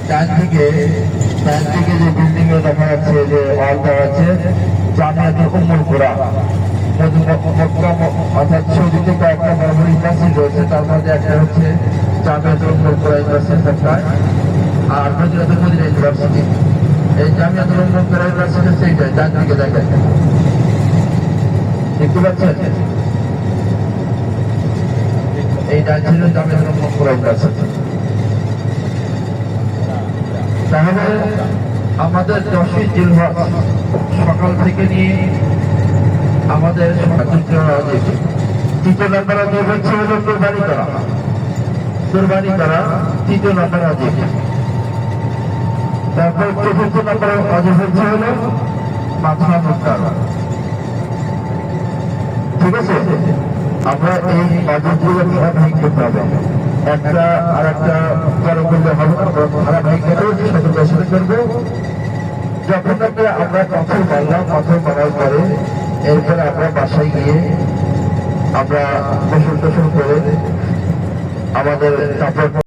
ডান দিকে যে বিল্ডিং এ দেখা যাচ্ছে যে হল দেওয়া আছে জামিয়াতুল উম্মুল কুরা মক্কা অর্থাৎ সৌদি থেকে একটা বড় বড় ইউনিভার্সিটি রয়েছে, তার মধ্যে একটা হচ্ছে জামিয়াতুল উম্মুল কুরা ইউনিভার্সিটি মক্কায়, আর মদিনাতুল মদিনা ইউনিভার্সিটি। এই জামিয়াতুল উম্মুল কুরা ইউনিভার্সিটি সেইটাই ডান দিকে দেখেন, দেখতে পাচ্ছেন? এইটা ছিল জামিয়াতুল উম্মুল কুরা ইউনিভার্সিটি। তাহলে আমাদের 10ই জিলহজ সকাল থেকে নিয়ে আমাদের তৃতীয় নম্বর অজীব হচ্ছে হলো কোরবানি করা, তৃতীয় নম্বর অজীব। তারপর চতুর্থ নম্বর অজীব হচ্ছে হলো মাথা মুক্তার। ঠিক আছে, আমরা এই অজীবগুলো ধারাবাহিক করতে হবে, একটা আর একটা বড় করলে হবে না, ধারাবাহিক করবো। যখন আমরা পাথর মারলাম, পাথর মারার পরে এরপরে আমরা বাসায় গিয়ে আমরা গোসল টোসল করে আমাদের কাপড়